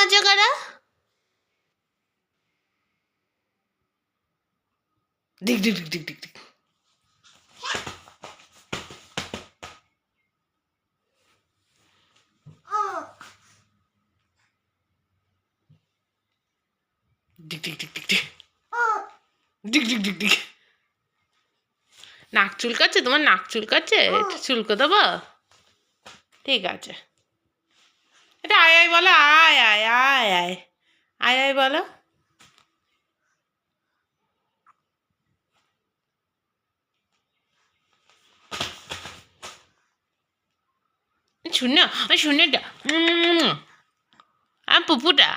মজা করা। দিক দিক দিক দিক দিক দিক। দিক দিক দিক দিক দিক দিক দিক দিক দিক। নাক চুলকাচ্ছে তোমার? নাক চুলকাচ্ছে? এটা চুলকো দেবো? ঠিক আছে। এটা আয় আয় বলো, আয় আয় আয় আয় আয় আয় বলো। শূন্য শূন্যটা পুপুটা।